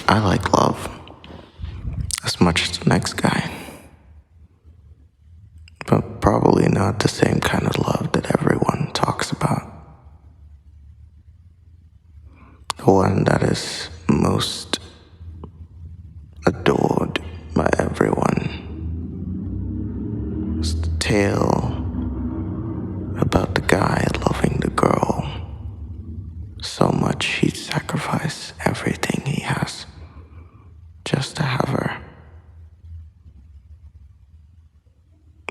I like love as much as the next guy, but probably not the same kind of love that everyone talks about. The one that is most adored by everyone. It's the tale about the guy loving the girl so much he'd sacrifice everything he has just to have her.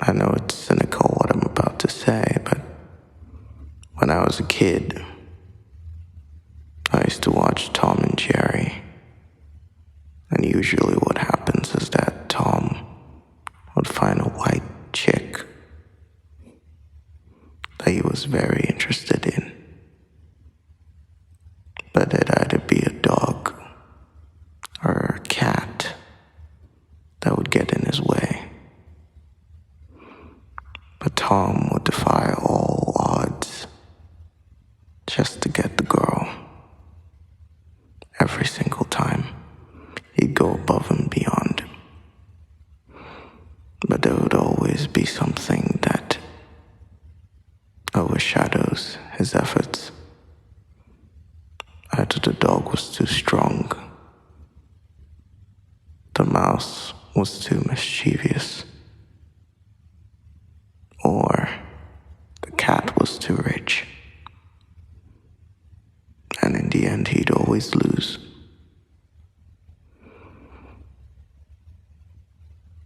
I know it's cynical what I'm about to say, but when I was a kid, I used to watch Tom and Jerry. And usually what happens is that Tom would find a white chick that he was very interested in. But it'd either be a dog or a cat that would get in his way. But Tom would defy all odds just to get the girl. Every single time, he'd go above and beyond. But there would always be something that overshadows his efforts. Either the dog was too strong, the mouse was too mischievous, or the cat was too rich. And in the end, he'd always lose.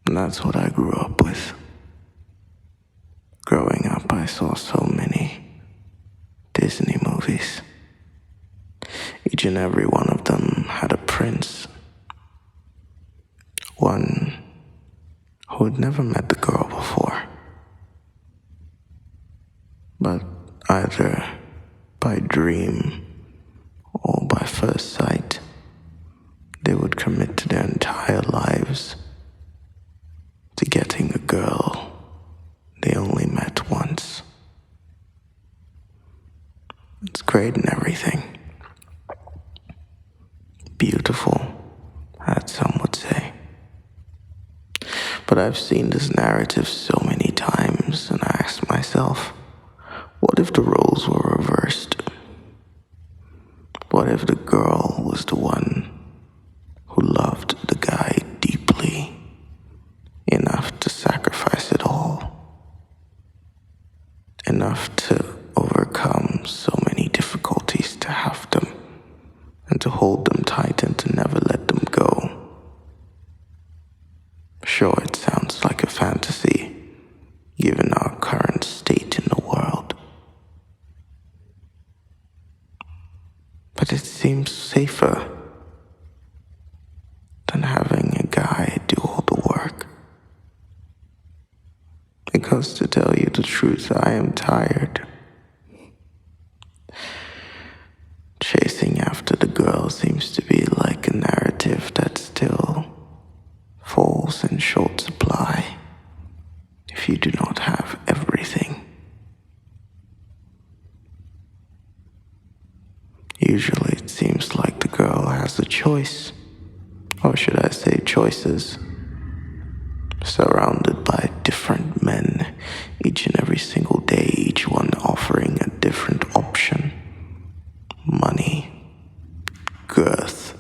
And that's what I grew up with. Growing up, I saw so many Disney movies. Each and every one of them had a prince. One who had never met the girl before. But either by dream or by first sight, they would commit to their entire lives to getting a girl they only met once. It's great and everything. Beautiful, as some would say. But I've seen this narrative so many times, and I ask myself, what if the roles were reversed? What if the girl was the one who loved the guy deeply enough to sacrifice it all? Enough to overcome so many difficulties to have them, and to hold them tight and to never let them go. Sure, it sounds like a fantasy, given our current state in the world. But it seems safer than having a guy do all the work. Because to tell you the truth, I am tired. Chasing after the girl seems to be like a narrative that still falls in short supply if you do not have everything. Usually it seems like the girl has a choice, or should I say choices, surrounded by different men each and every single day, each one offering a different option. Money, girth,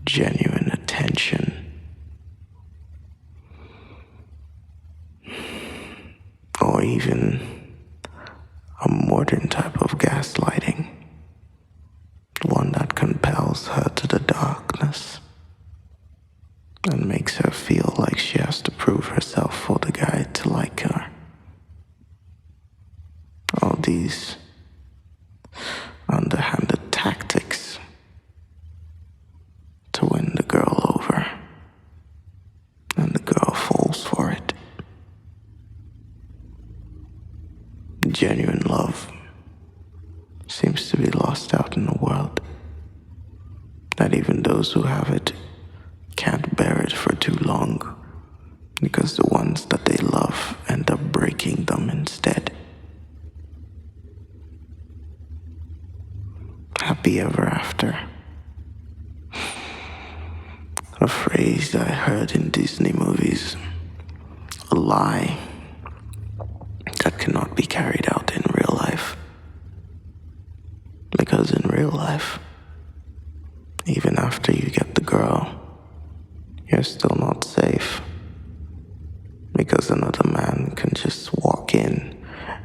genuine attention, or even a modern type of gaslighting, one that compels her to the darkness and makes her feel like she has to prove herself for the guy to like her. All these underhanded tactics to win the girl over, and the girl falls for it. Genuine love seems to be lost out in the world, that even those who have it can't bear it for too long, because the ones that they love end up breaking them instead. happy ever after. A phrase I heard in Disney movies. A lie that cannot be carried out in real life. Because in real life, even after you get the girl, you're still not safe. Because another man can just walk in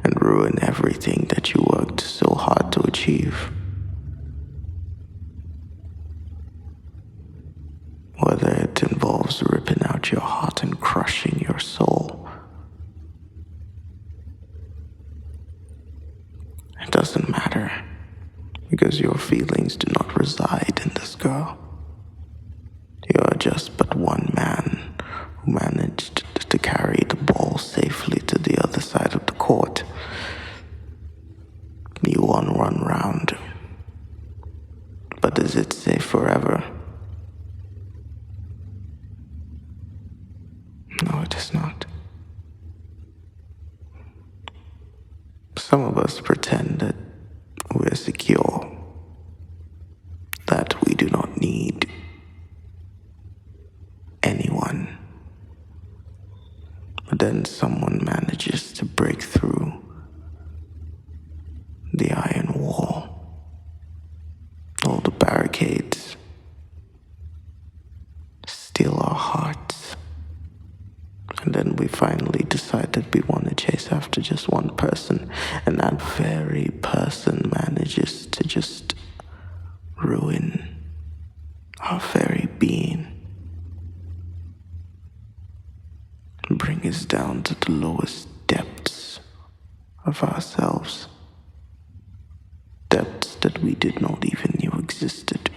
and ruin everything that you worked so hard to achieve. Whether it involves ripping out your heart and crushing your soul, it doesn't matter, because your feelings do not reside in this girl. You are just but one man who managed to carry the ball safely to the other side of the court. You won one round. But does it say forever? No, it is not. Some of us pretend that we're secure, that we do not need anyone. But then someone manages to break through the iron wall, all the barricades, steal our hearts. And then we finally decide that we want to chase after just one person, and that very person manages to just ruin our very being, and bring us down to the lowest depths of ourselves, depths that we did not even know existed.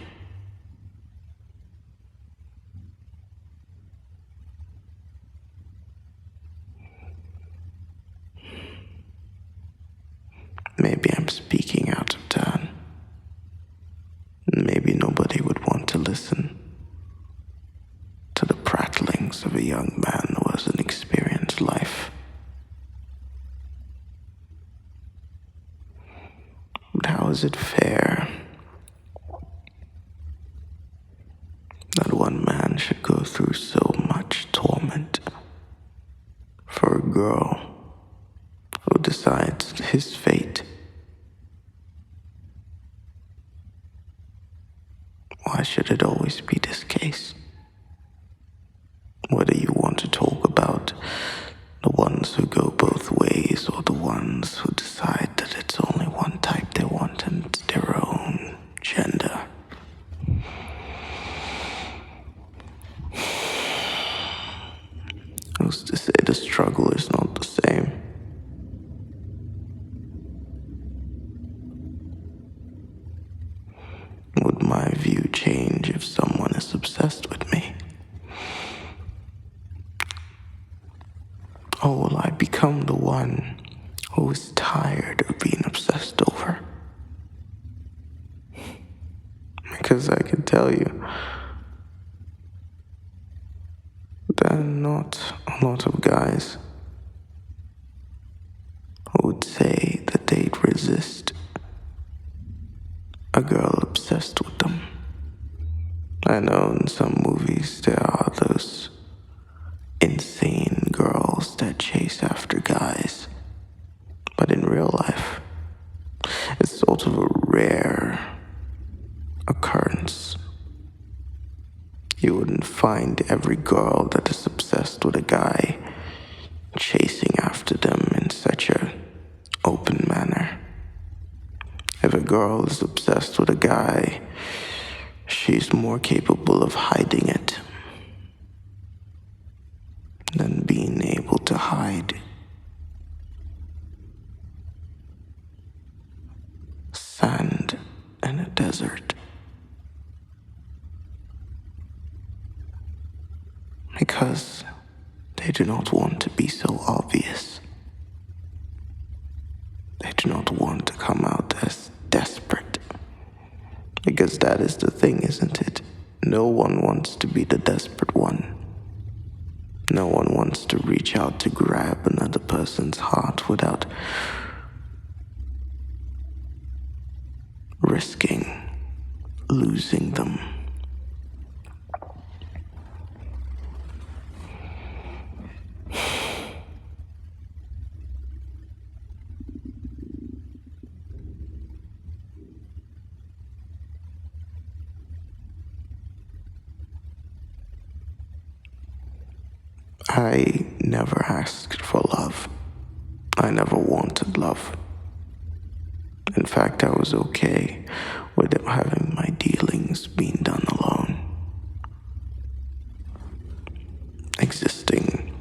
Maybe I'm speaking out of turn. Maybe nobody would want to listen to the prattlings of a young man who has an experienced life. But how is it fair that one man should go through so much torment for a girl who decides his fate? Why should it always be this case? Whether you want to talk about the ones who go both ways or the ones who decide that it's only one type they want and it's their own gender. Who's to say the struggle is not the same? Would my view change if someone is obsessed with me? Or will I become the one who is tired of being obsessed over? Because I can tell you, there are not a lot of guys who would say that they'd resist a girl obsessed with them. I know in some movies there are those insane girls that chase after guys, but in real life, it's sort of a rare occurrence. You wouldn't find every girl that is obsessed with a guy chasing after them in such a open manner. If a girl is obsessed with a guy, she's more capable of hiding it than being able to hide sand in a desert. Because they do not want to be so obvious. They do not want to come out as desperate. Because that is the thing, isn't it? No one wants to be the desperate one. No one wants to reach out to grab another person's heart without risking losing them. I never asked for love. I never wanted love. In fact, I was okay with having my dealings being done alone. Existing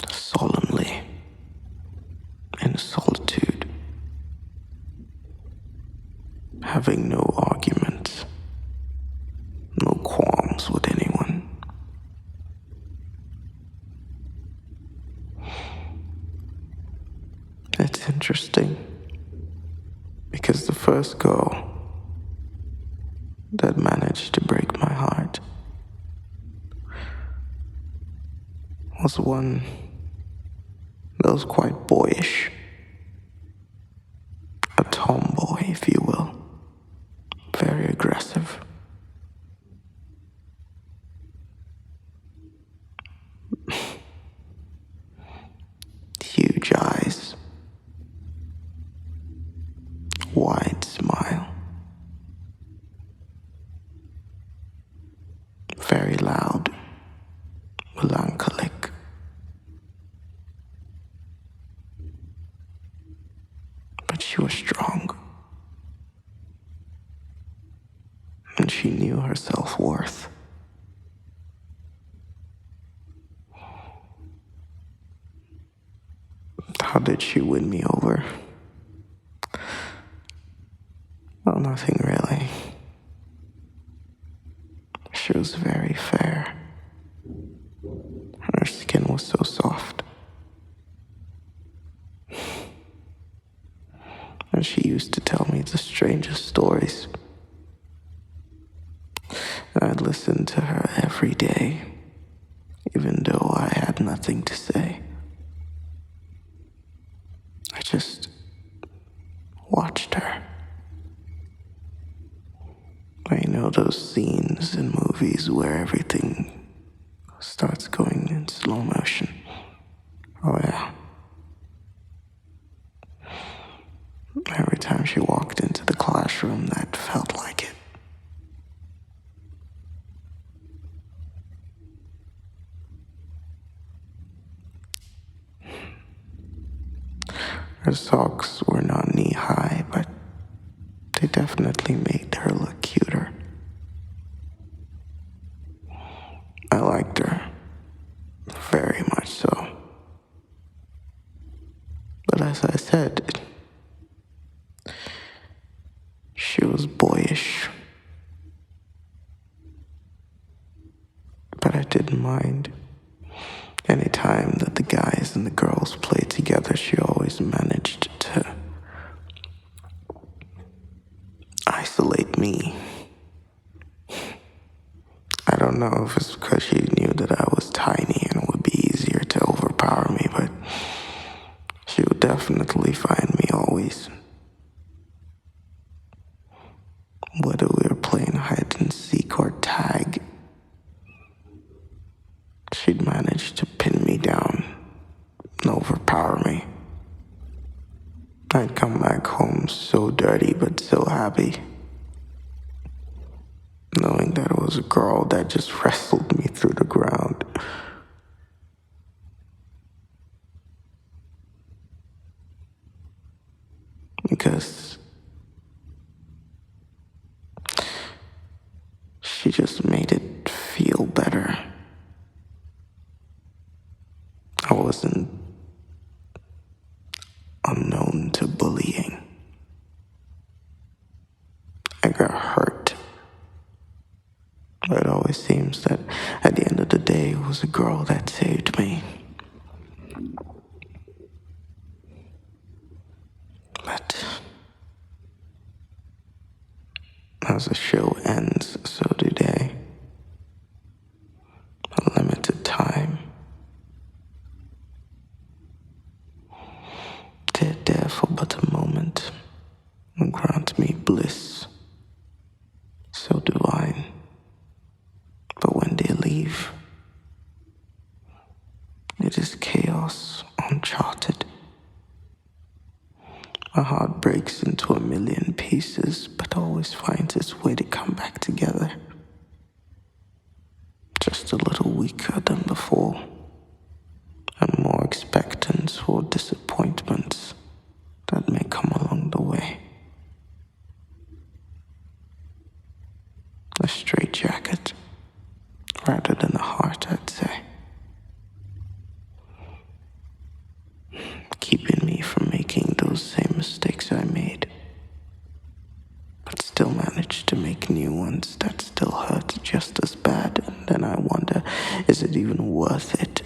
solemnly in solitude. Having no arguments. No qualms with anyone. It's interesting because the first girl that managed to break my heart was one that was quite boyish. A tomboy, if you will. Very aggressive. Huge eyes. Wide smile. Very loud. Melancholic. But she was strong. And she knew her self-worth. How did she win me over? Oh, nothing really. She was very fair. Her skin was so soft. And she used to tell me the strangest stories. And I'd listen to her every day, even though I had nothing to say. I just watched her. I know those scenes in movies where everything starts going in slow motion. Oh yeah. Every time she walked into the classroom, that felt like it. Her socks were not knee-high, but they definitely made her look cuter. I liked her. Very much so. But as I said, she was boyish. But I didn't mind. Any time that the guys and the girls played together, she always managed to isolate me. I don't know if it's because she knew that I was tiny and it would be easier to overpower me, but she would definitely find me always. Whether we were playing hide and seek or tag, she'd manage to pin me down and overpower me. I'd come back home so dirty but so happy, knowing that it was a girl that just wrestled me through the ground. Because she just made it feel better. I wasn't unknown to bullying. I got hurt. But it always seems that at the end of the day, it was a girl that saved me. But as the show ends, so do they. A limited time. They're there for but A heart breaks into a million pieces, but always finds its way to come back together. Just a little weaker than before, and more expectant for disappointments that may come along the way. A straitjacket, rather than a heart, I'd say. Keeping me from making those same mistakes I made, but still managed to make new ones that still hurt just as bad. And then I wonder, is it even worth it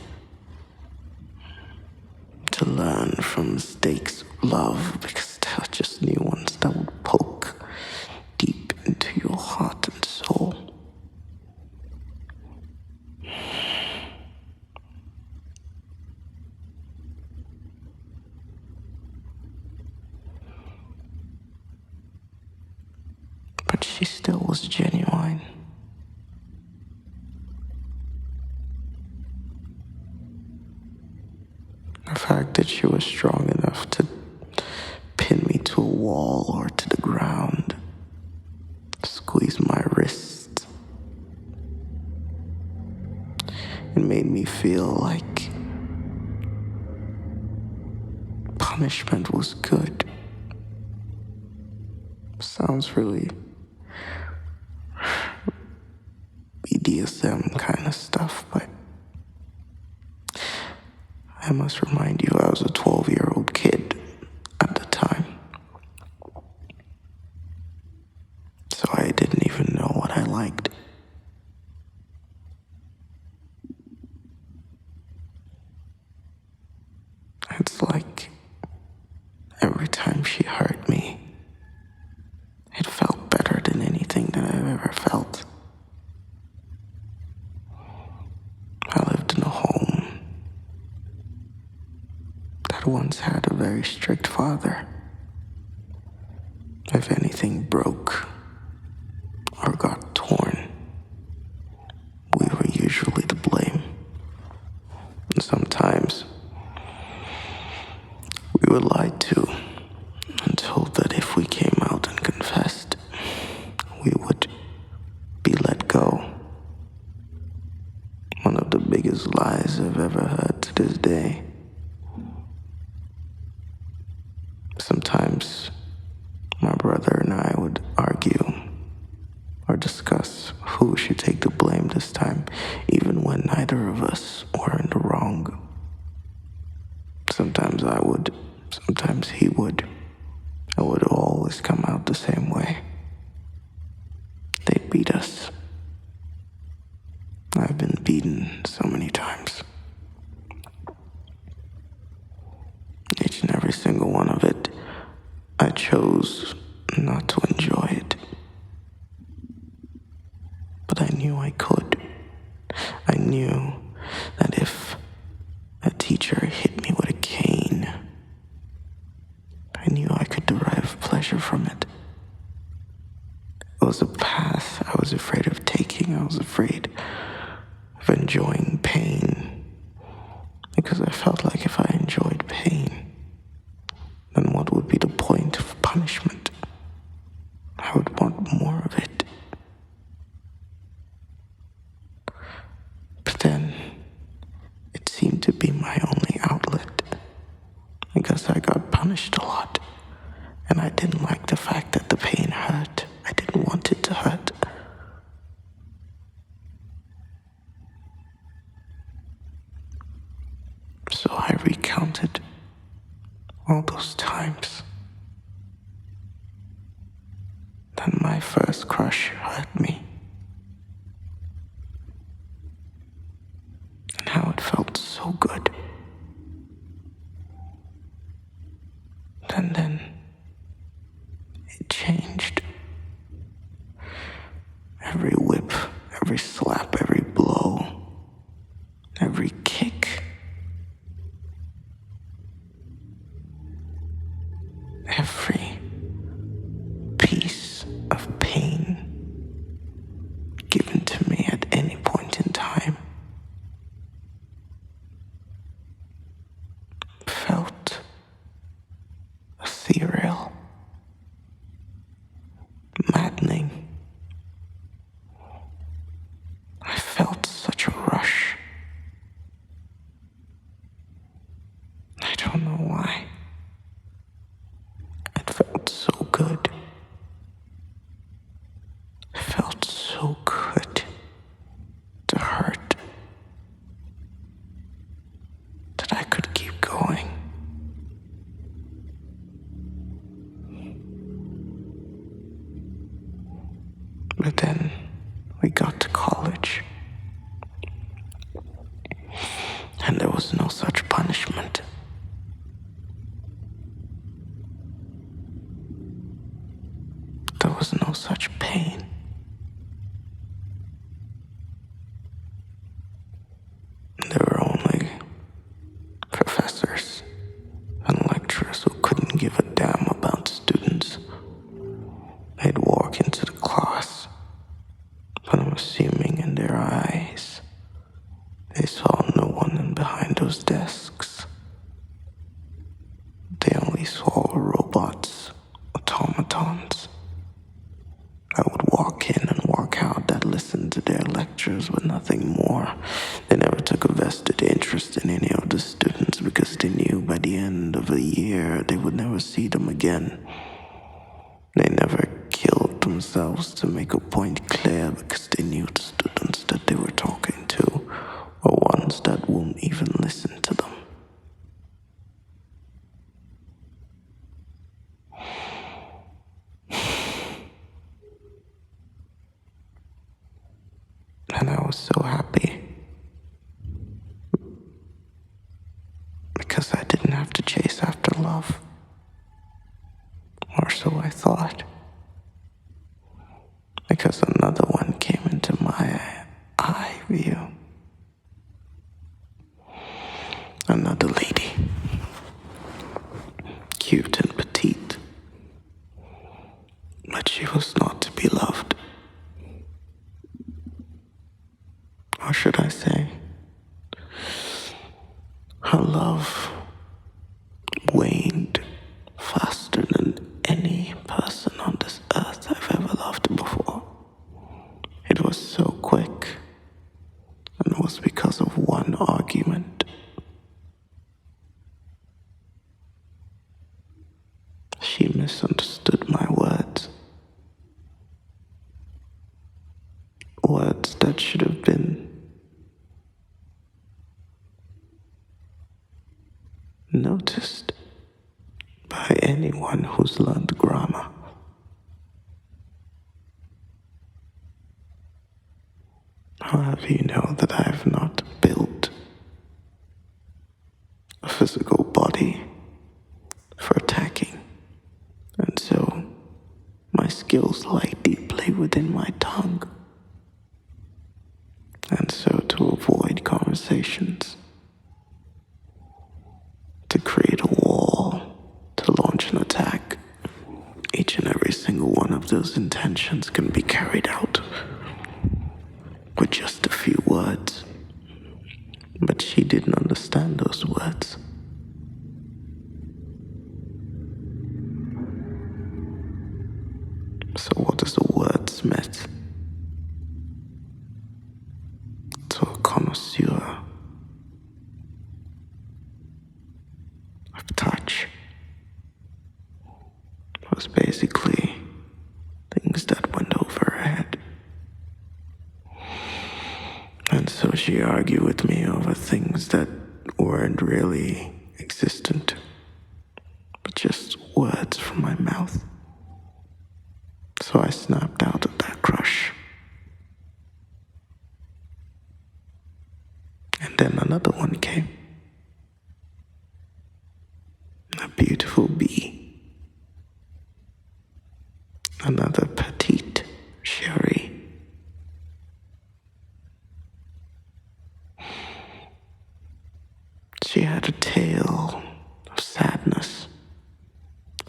to learn from mistakes of love, because they're just new ones that would poke deep into your heart and soul? But she still was genuine. The fact that she was strong enough to pin me to a wall or to the ground, squeeze my wrist, it made me feel like punishment was good. Sounds really BDSM kind of stuff, but I must remind you, I was a 12-year-old kid at the time. So I didn't even know what I liked. It's like every time she hurt me, it felt better than anything that I've ever felt. I lived in a home that once had a very strict father. If anything broke or got torn, we were usually to blame. And sometimes we were lied to and told that if we came out and confessed, we would be let go. One of the biggest lies I've ever heard to this day. Sometimes my brother and I would argue or discuss who should take the blame this time, even when neither of us were in the wrong. Sometimes I would, sometimes he would. It would always come out the same way. They'd beat us. I've been beaten so many times. Each and every single one of it, I chose not to enjoy it. But I knew I could. I knew that if a teacher hit me with a cane, I knew I could derive pleasure from it. It was a path I was afraid of taking. I was afraid of enjoying pain, because I felt like if I enjoyed pain, then what would be the point of punishment? I would want more of it. But then, it seemed to be my only outlet, because I got punished a lot, and I didn't like the fact that the pain hurt. I didn't want it to hurt. So I recounted all those times that my first crush hurt me, and how it felt so good. And then it changed. Every whip, every slap, every blow, every kick, every piece of pain given to me at any point in time felt ethereal. But then we got to college, and there was no such punishment. There was no such pain. There were only professors and lecturers who couldn't give a damn about students. They'd walk into the class, but I'm assuming in their eyes, they saw no one in behind those desks. They only saw robots, automatons. I would walk in and walk out that listened to their lectures but nothing more. They never took a vested interest in any of the students because they knew by the end of a year they would never see them again. They never killed themselves to make a point clear because they knew the students that they were talking to were ones that won't even listen to them. And I was so happy because I didn't have to chase after love. Or so I thought. Because another one came into my eye view. Another lady. Cute and petite. But she was not to be loved. Or should I say, her love waned faster than any person on this earth I've ever loved before. It was so quick, and it was because of one argument. She misunderstood my words. Words that should have been noticed by anyone who's learned grammar. However, you know that I have not built a physical body for attacking, and so my skills lie deeply within my tongue. And so to avoid conversations, to create a wall, to launch an attack, each and every single one of those intentions can be carried out with just a few words. But she didn't understand those words. So what is a wordsmith to a connoisseur of touch? It was basically things that went over her head. And so she argued with me over things that weren't really existent, but just words from my mouth. So I snapped out of that crush. And then another one came. A beautiful bee. Another petite Sherry. She had a tale of sadness,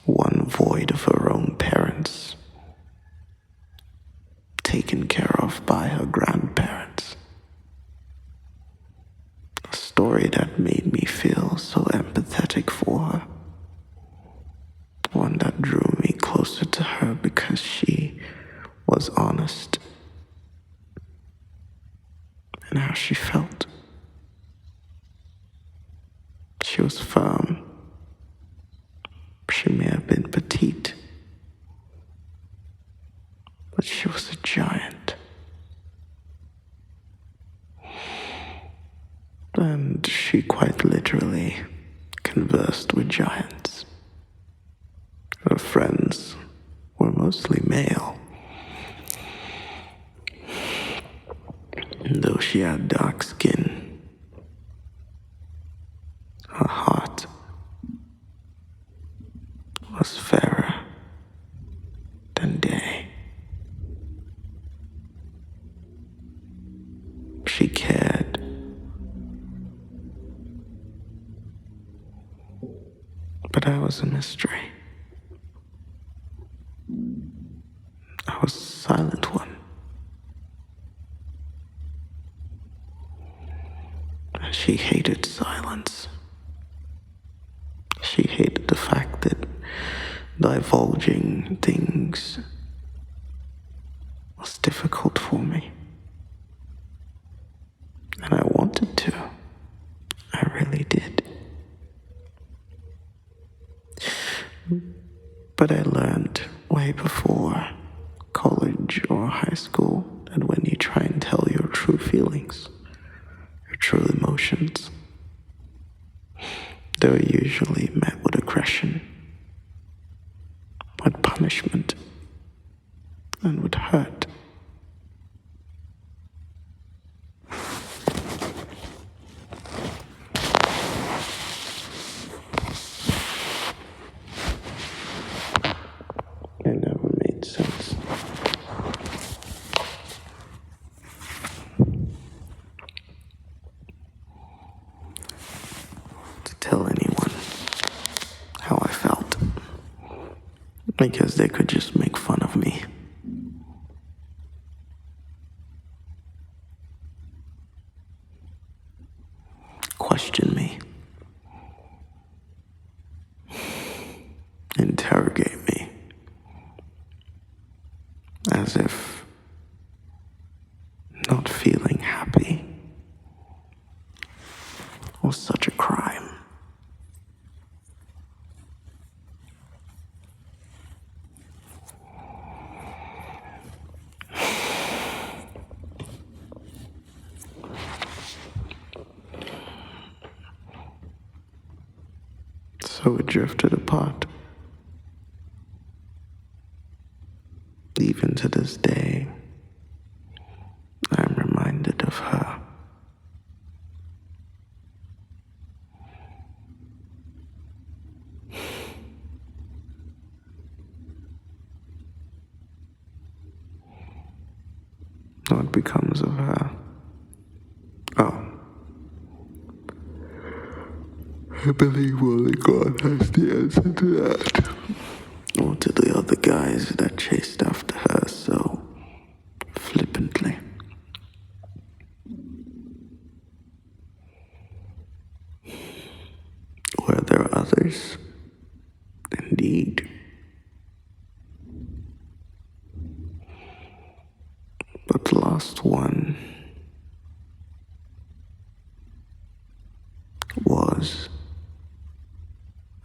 one void of her own parents, taken care of by her grandparents. A story that made me feel so empathetic for her. One that drew me closer to her because she was honest in how she felt. She was firm. She may have been petite, but she was a giant. And she quite literally conversed with giants. Her friends were mostly male, Though she had dark skin, her heart was fairer than day. She cared, but I was a mystery. I was a silent one. She hated silence. She hated the fact that divulging things was difficult for me. And I wanted to. I really did. But I learned way before college or high school that when you try and tell your true feelings, your true emotions, they're usually met with aggression, with punishment, and with hurt. It never made sense. To tell anyone how I felt, because they could just make fun of me. Question me. Interrogate me. As if not feeling happy was such a crime. So we drifted apart. Even to this day, I'm reminded of her. What becomes of her? Oh, I believe only God has the answer to that. Or to the other guys that chased after her so flippantly. Were there others? Indeed. But the last one was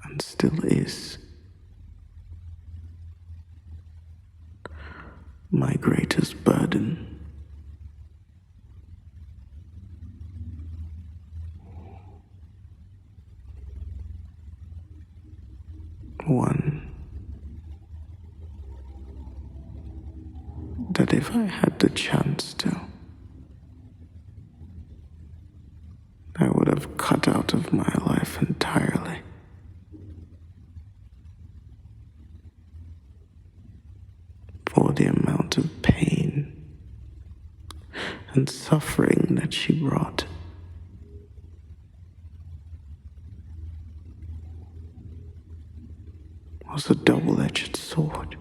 and still is my greatest burden. One that if I had the chance to, I would have cut out of my life entirely. For the amount of pain and suffering that she brought. Was a double-edged sword.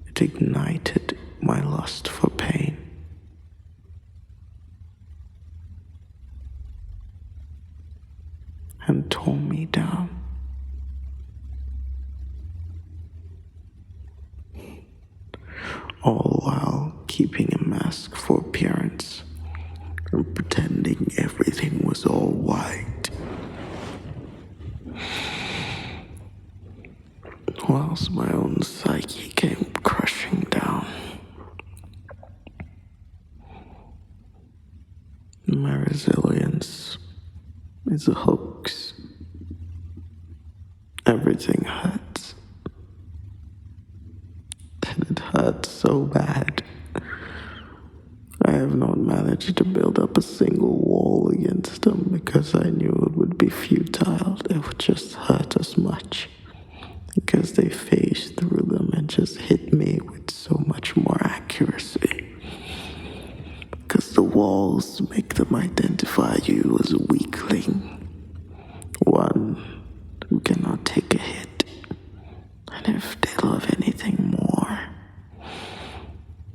It ignited my lust for pain. And tore me down. All while keeping a mask for appearance and pretending everything was all white. Whilst my own psyche came crushing down. My resilience is a hoax. Everything hurts. And it hurts so bad. have not managed to build up a single wall against them because I knew it would be futile. It would just hurt as much. Because they phased through them and just hit me with so much more accuracy. Because the walls make them identify you as a weakling. One who cannot take a hit. And if they love anything more,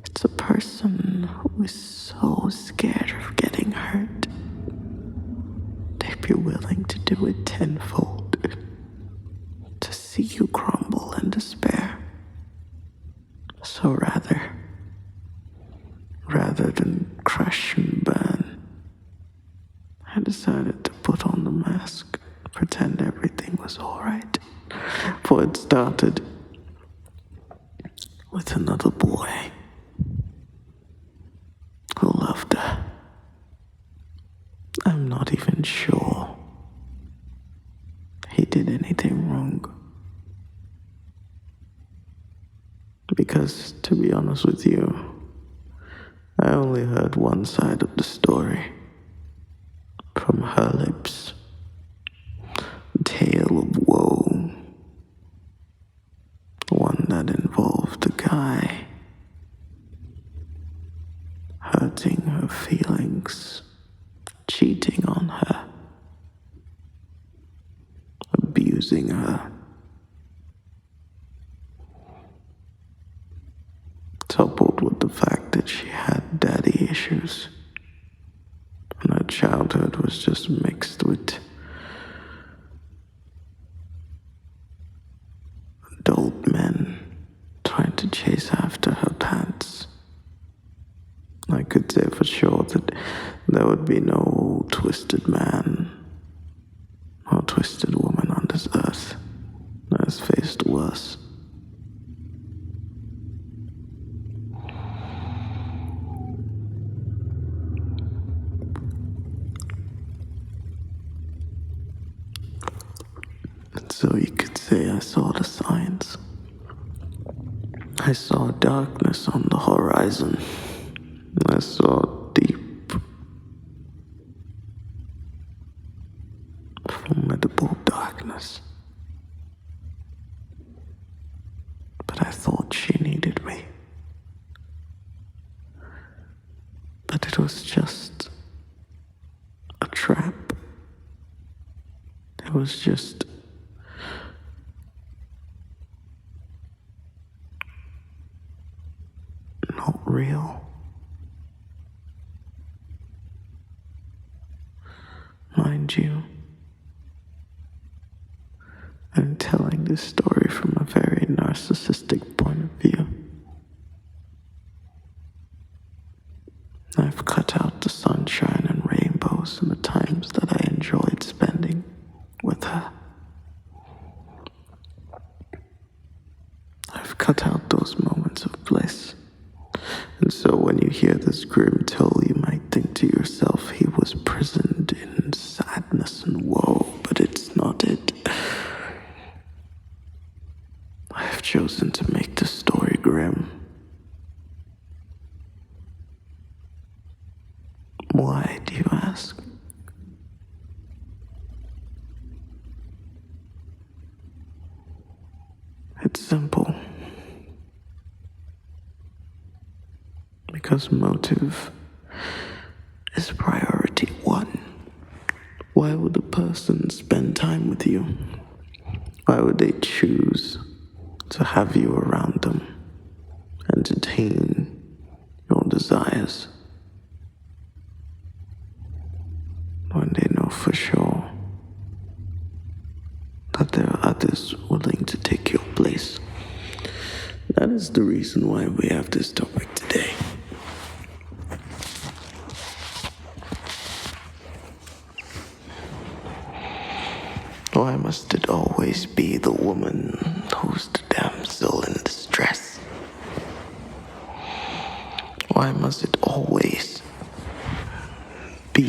it's a person who is so scared of getting hurt. They'd be willing to do it tenfold. To see you crumble in despair. So rather than crush and burn, I decided to put on the mask, pretend everything was alright. For it started with another boy who loved her. I'm not even sure he did anything wrong. Because, to be honest with you, I only heard one side of the story from her lips. A tale of woe. One that involved a guy hurting her feelings, cheating on her, abusing her. Coupled with the fact that she had daddy issues. And her childhood was just mixed with adult men trying to chase after her pants. I could say for sure that there would be no twisted man or twisted woman on this earth that has faced worse. So you could say I saw the signs. I saw darkness on the horizon. I saw deep, formidable darkness. But I thought she needed me. But it was just a trap. It was just not real. Mind you, I'm telling this story from a very narcissistic point of view. I've cut out the sunshine and rainbows and the times that I enjoyed spending with her. I've cut out those moments of bliss. And so when you hear this grim tale, you might think to yourself he was prisoned in sadness and woe, but it's not it. I have chosen to make the story grim. Why, do you ask? It's simple. Because motive is priority one. Why would a person spend time with you? Why would they choose to have you around them, entertain your desires, when they know for sure that there are others willing to take your place? That is the reason why we have this topic today. Why must it always be the woman who's the damsel in distress? Why must it always be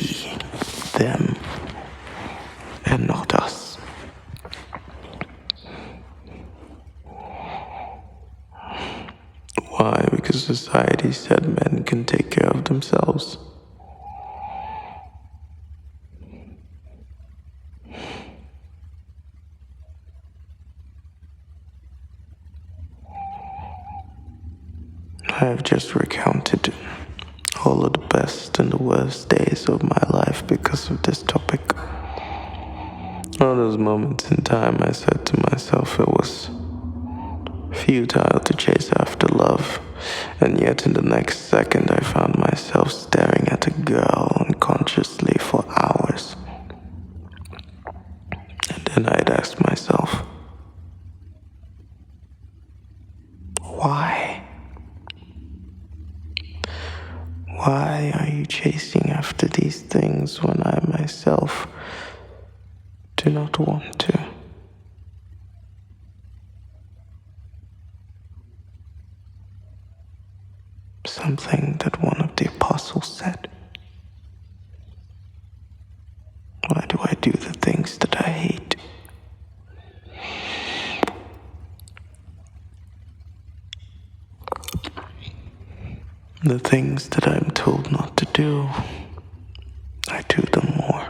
them and not us? Why? Because society said men can take care of themselves. I have just recounted all of the best and the worst days of my life because of this topic. All those moments in time I said to myself it was futile to chase after love, and yet in the next second I found myself staring at a girl unconsciously for hours. And then I'd ask myself, why? Why are you chasing after these things when I myself do not want to? Something that one of the apostles said. Why do I do the things that I hate? The things that I'm told not to do, I do them more.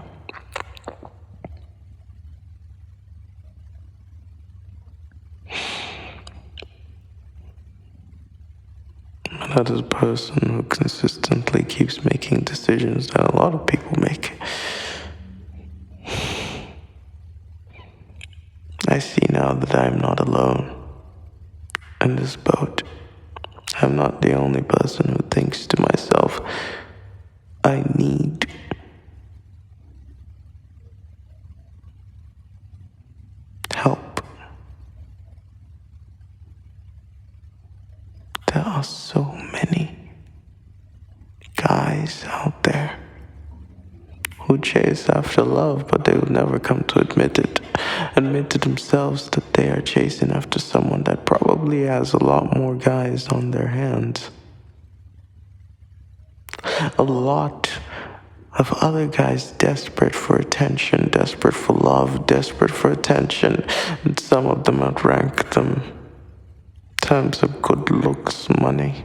And as a person who consistently keeps making decisions that a lot of people make, I see now that I'm not alone in this boat. I'm not the only person who thinks to myself, I need help. There are so many guys out there who chase after love, but they would never come to admit to themselves that they are chasing after someone that probably has a lot more guys on their hands. A lot of other guys desperate for attention, desperate for love, desperate for attention, and some of them outrank them in terms of good looks, money.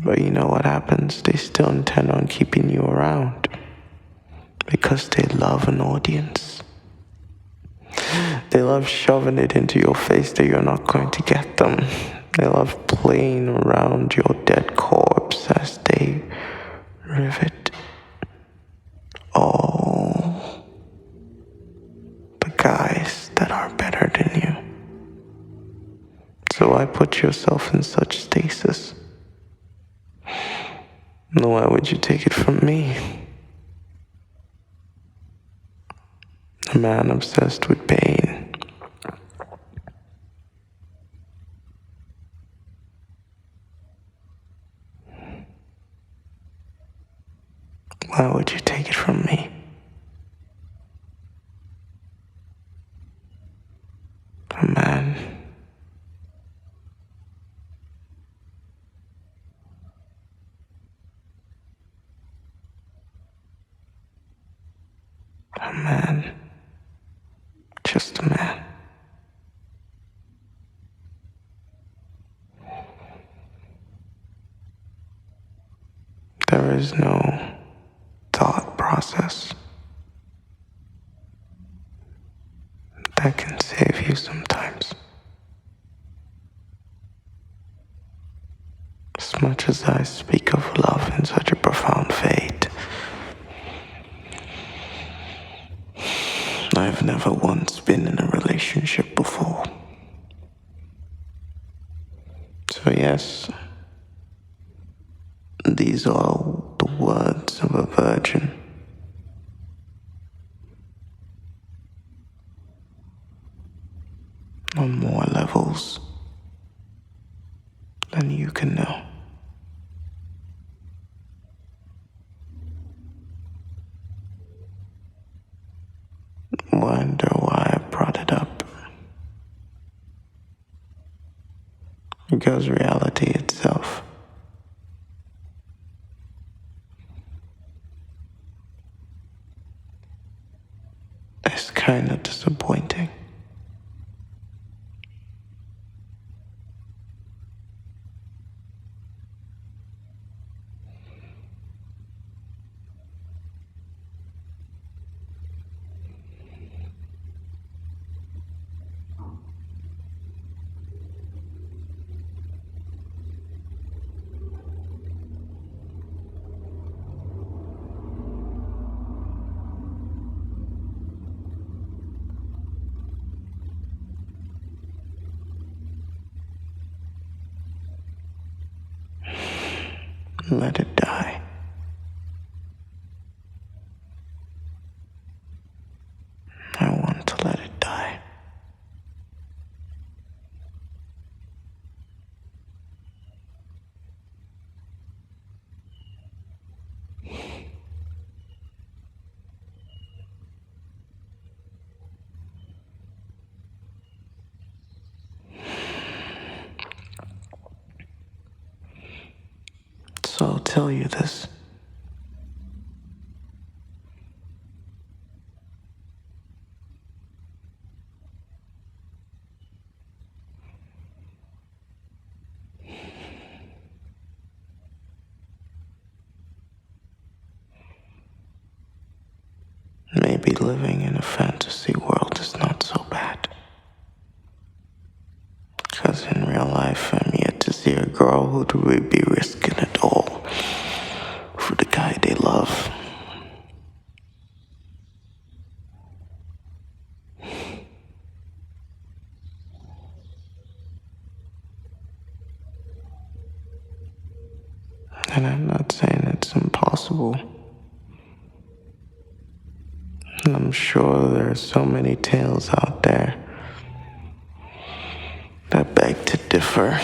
But you know what happens? They still intend on keeping you around because they love an audience. They love shoving it into your face that you're not going to get them. They love playing around your dead corpse as they rivet all the guys that are better than you. So why put yourself in such stasis? No, why would you take it from me? A man obsessed with pain. Why would you take it from me? A man a man, just a man. There is no thought process that can save you sometimes. As much as I speak of love in such a profound fate, I've never once been in a relationship before. So yes, these are the words of a virgin. On more levels than you can know. Wonder why I brought it up. Because reality itself is kind of disappointing. Let it die. I want to let it die. So I'll tell you this. Maybe living in a fantasy world is not so bad. Because in real life, I'm yet to see a girl who'd really be risking it all for the guy they love. And I'm not saying it's impossible. And I'm sure there are so many tales out there that beg to differ.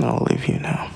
I'll leave you now.